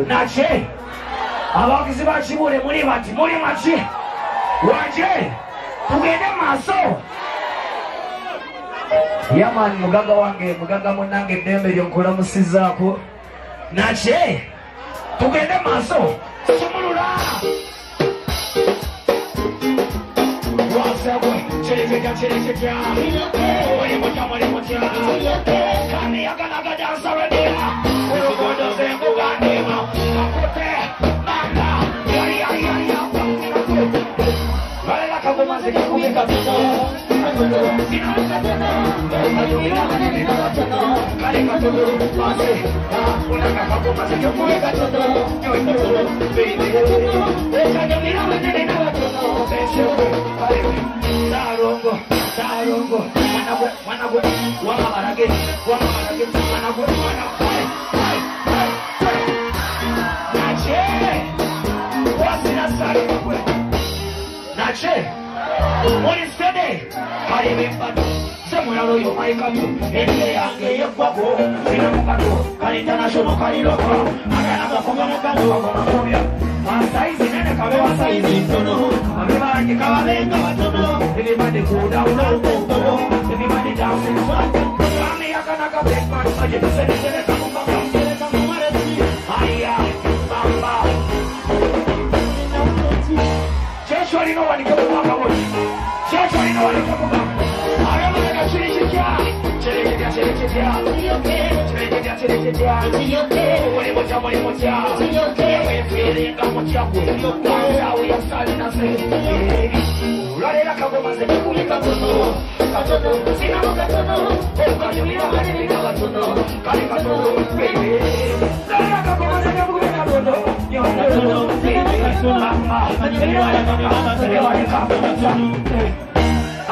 Nache abakiziba chimule muri bati muri machi waje tugende maso Yaman muganga wange muganga munange dembe lyokola musizako nache tugende maso sumulula wasabwe cherekeja oye mocha kani yakanaga dansa wedia urugondo zengugandima kakote manda ya vale la kagoma zikikubika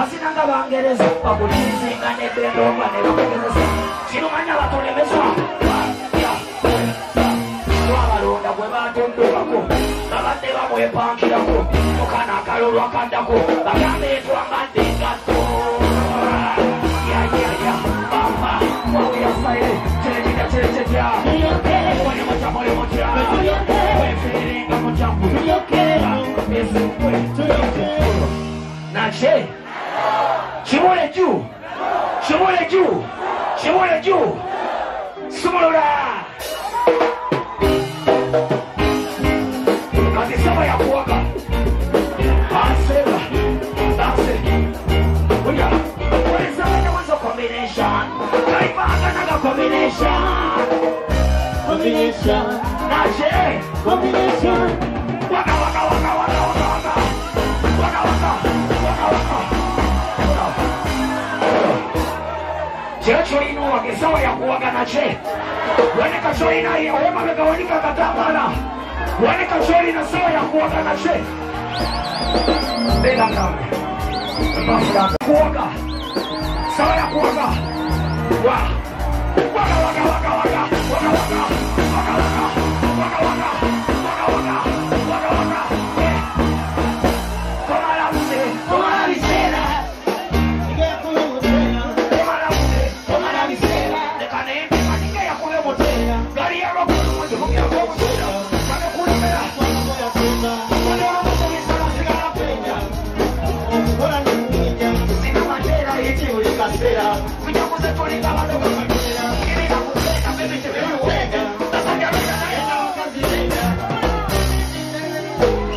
Asinanga bangereza pakulizi ngane bendo ngane bangereza Chirumanya watolemezwa Wabalonda gwe batondokako Nabadde bamwepankirako Mukana akalolwa kaddako Bagambe twambadde engatto Ya Mama Wawuya saire Chereketya Mole motya Wefiringa muchambu Ese kwe che. Chimole juu. Chimole juu. Chimole juu. Sumulula. Katisema ya kuoga. Asema. That's it. Uya. What is that? Combination. Combination. Combination. Nache. Combination. Waka waka waka waka waka waka. Waka waka. Waka waka. Checho inu wake sawa ya kuwaga na che. Wane kachori na hiyo wema megawanika katamana. Wane kachori na sawa ya kuwaga na che. Dela kame. Kuwaga. Sawa ya kuwaga. Wa. Waka waka waka waka. Waka waka. Waka waka. Waka waka. Waka waka. Waka waka. Toma la muse. Toma la visera. Toma la muse. Toma la visera. De canete, manica ya kule motera. Gari ya rojo, mucho comida como suena. Kame kule mera. Cuando no me comienza la cigara peña. Sina manera y chivo y casera. Cuidamos de tu linda mano con manera. Querida museca, bebé, te veo hueca. La sangre a la esa casileña.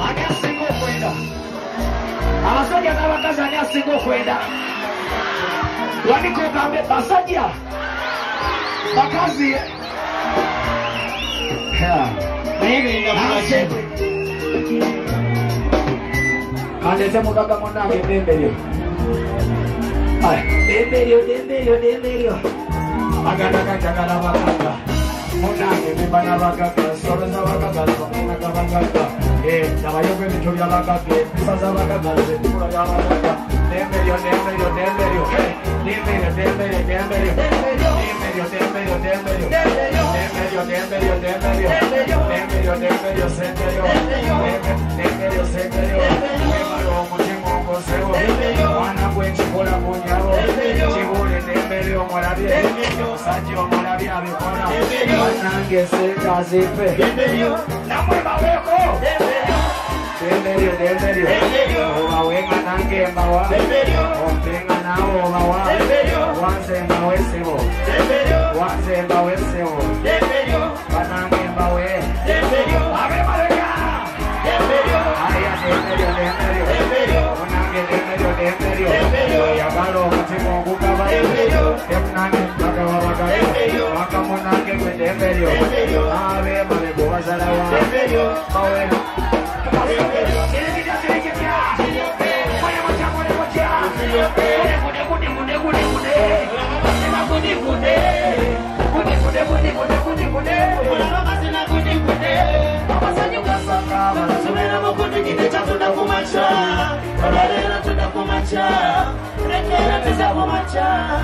Anya singo kwenda. Abasaja na bakaza anya singo kwenda. Waniko gambe basaja. Bakazi. Ha. Mimi ndio Kandete mudaga monage dembelio. Ay, dembelio. Agadaga jagala bakaka. Monage bibana bakaka, soreza bakaka, monage bakaka. Nabayo kwe michoria bakaka, sasa bakaka, sepura ya bakaka. Dembelio.